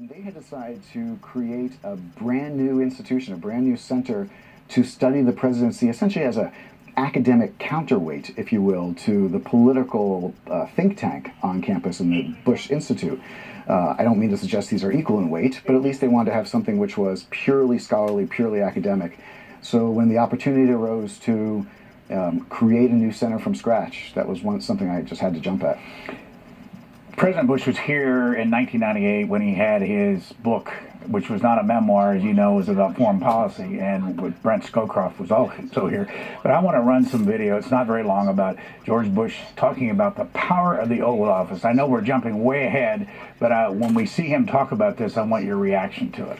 They had decided to create a brand new institution, a brand new center to study the presidency essentially as a academic counterweight, if you will, to the political think tank on campus in the Bush Institute. I don't mean to suggest these are equal in weight, but at least they wanted to have something which was purely scholarly, purely academic. So when the opportunity arose to create a new center from scratch, that was something I just had to jump at. President Bush was here in 1998 when he had his book, which was not a memoir, as you know, it was about foreign policy, and with Brent Scowcroft was also here. But I want to run some video, it's not very long, about George Bush talking about the power of the Oval Office. I know we're jumping way ahead, but when we see him talk about this, I want your reaction to it.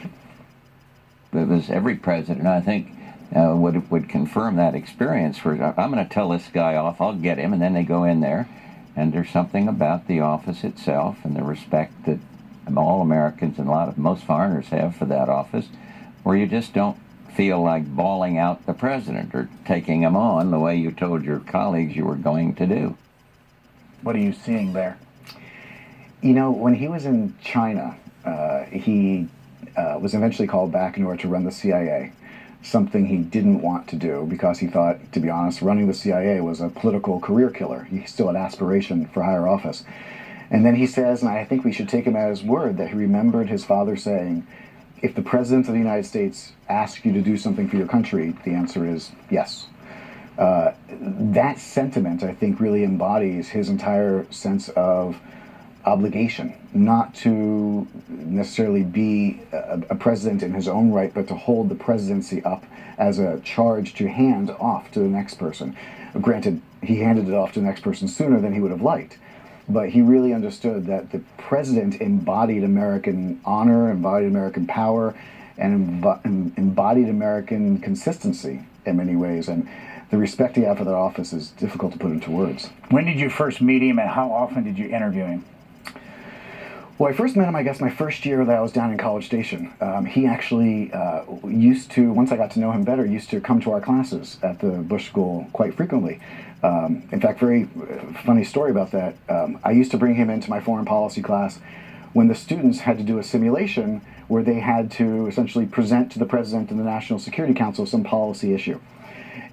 It was every president, I think, would confirm that experience. I'm going to tell this guy off, I'll get him, and then they go in there. And there's something about the office itself and the respect that all Americans and most foreigners have for that office, where you just don't feel like bawling out the president or taking him on the way you told your colleagues you were going to do. What are you seeing there? You know, when he was in China, he was eventually called back in order to run the CIA. Something he didn't want to do because he thought, to be honest, running the CIA was a political career killer. He still had aspiration for higher office. And then he says, and I think we should take him at his word, that he remembered his father saying, if the President of the United States asks you to do something for your country, the answer is yes. That sentiment, I think, really embodies his entire sense of obligation, not to necessarily be a president in his own right, but to hold the presidency up as a charge to hand off to the next person. Granted, he handed it off to the next person sooner than he would have liked, but he really understood that the president embodied American honor, embodied American power, and embodied American consistency in many ways. And the respect he had for that office is difficult to put into words. When did you first meet him, and how often did you interview him? Well, I first met him, I guess, my first year that I was down in College Station. He actually used to, once I got to know him better, used to come to our classes at the Bush School quite frequently. In fact, very funny story about that. I used to bring him into my foreign policy class when the students had to do a simulation where they had to essentially present to the President and the National Security Council some policy issue.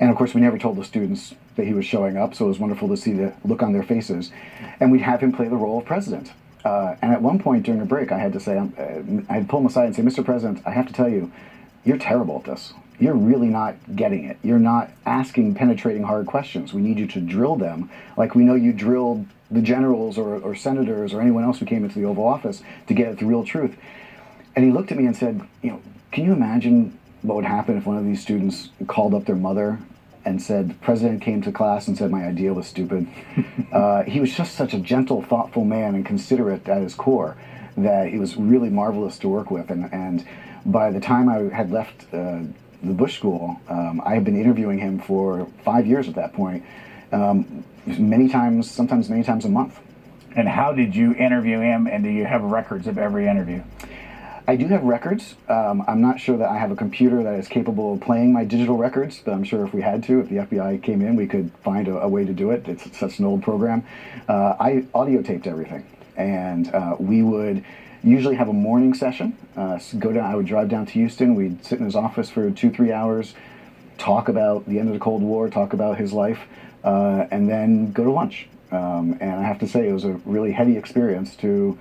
And of course, we never told the students that he was showing up, so it was wonderful to see the look on their faces. And we'd have him play the role of president. And at one point during a break, I had to say, I'd pull him aside and say, Mr. President, I have to tell you, you're terrible at this. You're really not getting it. You're not asking penetrating hard questions. We need you to drill them like we know you drilled the generals or senators or anyone else who came into the Oval Office to get at the real truth. And he looked at me and said, can you imagine what would happen if one of these students called up their mother and said, the president came to class and said my idea was stupid. He was just such a gentle, thoughtful man and considerate at his core that it was really marvelous to work with. And by the time I had left the Bush School, I had been interviewing him for 5 years at that point, many times, sometimes many times a month. And how did you interview him, and do you have records of every interview? I do have records. I'm not sure that I have a computer that is capable of playing my digital records, but I'm sure if we had to, if the FBI came in, we could find a way to do it. It's such an old program. I audio taped everything, and we would usually have a morning session. Go down. I would drive down to Houston. We'd sit in his office for 2-3 hours, talk about the end of the Cold War, talk about his life, and then go to lunch. And I have to say, it was a really heady experience to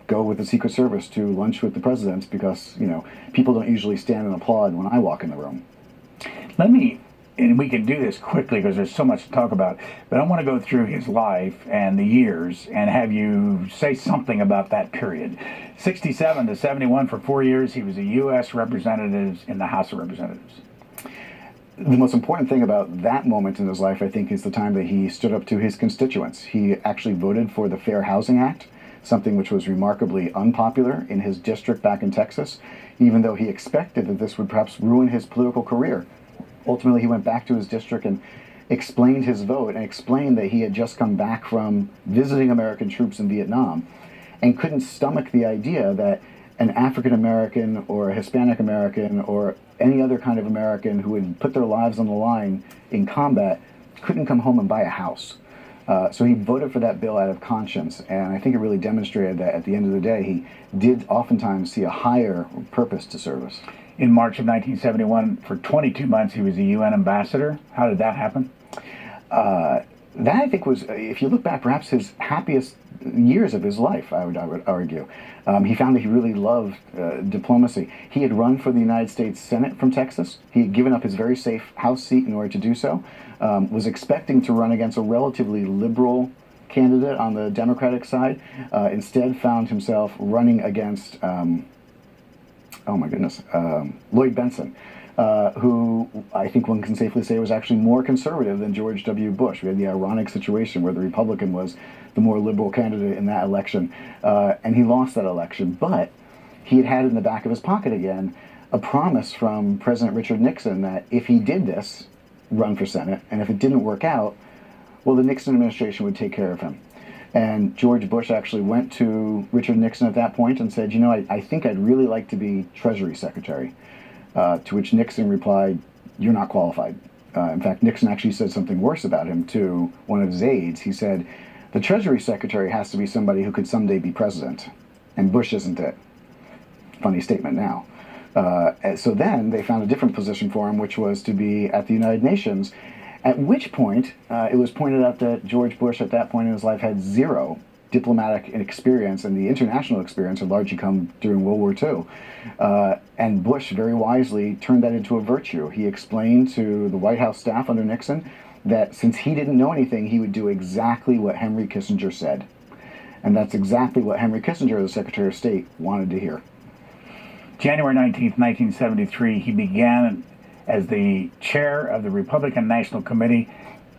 go with the Secret Service to lunch with the president, because people don't usually stand and applaud when I walk in the room. And we can do this quickly because there's so much to talk about, but I want to go through his life and the years and have you say something about that period. 67 to 71, for 4 years, he was a U.S. representative in the House of Representatives. The most important thing about that moment in his life, I think, is the time that he stood up to his constituents. He actually voted for the Fair Housing Act, something which was remarkably unpopular in his district back in Texas, even though he expected that this would perhaps ruin his political career. Ultimately, he went back to his district and explained his vote and explained that he had just come back from visiting American troops in Vietnam and couldn't stomach the idea that an African American or a Hispanic American or any other kind of American who had put their lives on the line in combat couldn't come home and buy a house. So he voted for that bill out of conscience, and I think it really demonstrated that at the end of the day, he did oftentimes see a higher purpose to service. In March of 1971, for 22 months, he was a UN ambassador. How did that happen? That I think was, if you look back, perhaps his happiest years of his life, I would argue. He found that he really loved diplomacy. He had run for the United States Senate from Texas. He had given up his very safe House seat in order to do so, was expecting to run against a relatively liberal candidate on the Democratic side, instead found himself running against, Lloyd Benson, who I think one can safely say was actually more conservative than George W. Bush. We had the ironic situation where the Republican was the more liberal candidate in that election, and he lost that election. But he had in the back of his pocket again a promise from President Richard Nixon that if he did this, run for Senate, and if it didn't work out, well, the Nixon administration would take care of him. And George Bush actually went to Richard Nixon at that point and said, I think I'd really like to be Treasury Secretary. To which Nixon replied, "You're not qualified." In fact, Nixon actually said something worse about him to one of his aides. He said, "The Treasury Secretary has to be somebody who could someday be president, and Bush isn't it." Funny statement now. So then they found a different position for him, which was to be at the United Nations, at which point it was pointed out that George Bush at that point in his life had zero diplomatic experience, and the international experience had largely come during World War II. And Bush very wisely turned that into a virtue. He explained to the White House staff under Nixon that since he didn't know anything, he would do exactly what Henry Kissinger said. And that's exactly what Henry Kissinger, the Secretary of State, wanted to hear. January 19th, 1973, he began as the chair of the Republican National Committee,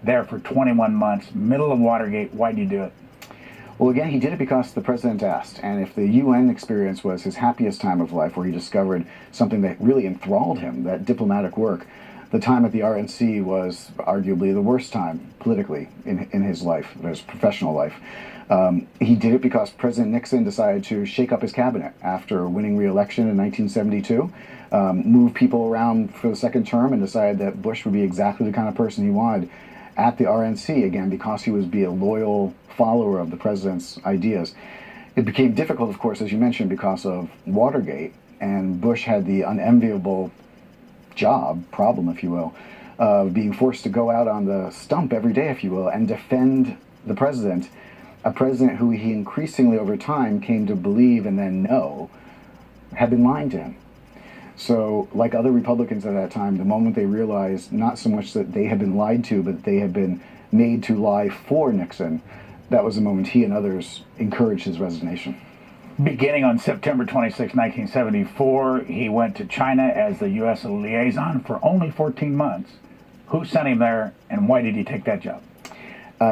there for 21 months, middle of Watergate. Why did you do it? Well, again, he did it because the president asked. And if the UN experience was his happiest time of life, where he discovered something that really enthralled him, that diplomatic work, the time at the RNC was arguably the worst time politically in his life, his professional life. He did it because President Nixon decided to shake up his cabinet after winning re-election in 1972, move people around for the second term, and decided that Bush would be exactly the kind of person he wanted at the RNC, again, because he would be a loyal follower of the president's ideas. It became difficult, of course, as you mentioned, because of Watergate, and Bush had the unenviable problem, if you will, of being forced to go out on the stump every day, if you will, and defend the president, a president who he increasingly over time came to believe and then know had been lying to him. So, like other Republicans at that time, the moment they realized not so much that they had been lied to, but they had been made to lie for Nixon, that was the moment he and others encouraged his resignation. Beginning on September 26, 1974, he went to China as the U.S. liaison for only 14 months. Who sent him there, and why did he take that job?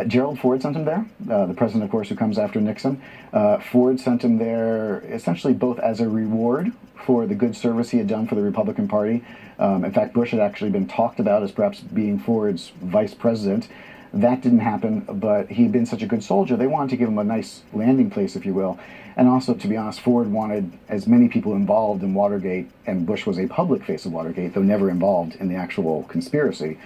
Gerald Ford sent him there, the president, of course, who comes after Nixon. Ford sent him there essentially both as a reward for the good service he had done for the Republican Party. In fact, Bush had actually been talked about as perhaps being Ford's vice president. That didn't happen, but he had been such a good soldier, they wanted to give him a nice landing place, if you will. And also, to be honest, Ford wanted as many people involved in Watergate, and Bush was a public face of Watergate, though never involved in the actual conspiracy,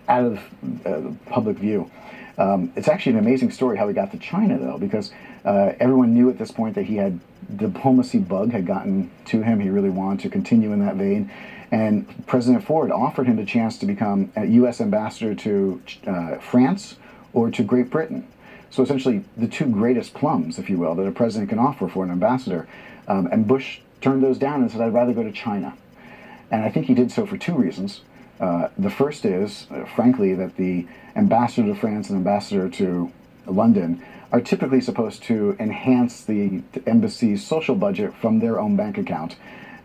out of public view. It's actually an amazing story how he got to China, though, because everyone knew at this point that he had diplomacy bug had gotten to him. He really wanted to continue in that vein. And President Ford offered him the chance to become a U.S. ambassador to France or to Great Britain. So essentially the two greatest plums, if you will, that a president can offer for an ambassador. And Bush turned those down and said, "I'd rather go to China." And I think he did so for two reasons. The first is, frankly, that the ambassador to France and ambassador to London are typically supposed to enhance the embassy's social budget from their own bank account.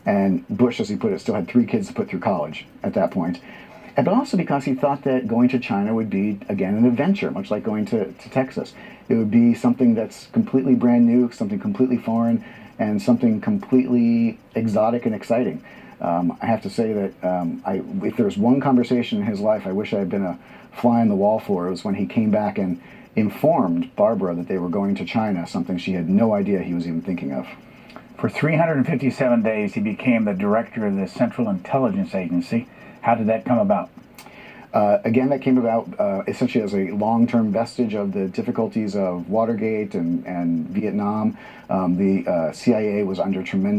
And Bush, as he put it, still had 3 kids to put through college at that point. But also because he thought that going to China would be, again, an adventure, much like going to Texas. It would be something that's completely brand new, something completely foreign, and something completely exotic and exciting. I have to say that if there was one conversation in his life I wish I had been a fly on the wall for, it was when he came back and informed Barbara that they were going to China, something she had no idea he was even thinking of. For 357 days, he became the director of the Central Intelligence Agency. How did that come about? Again, that came about essentially as a long-term vestige of the difficulties of Watergate and Vietnam. The CIA was under tremendous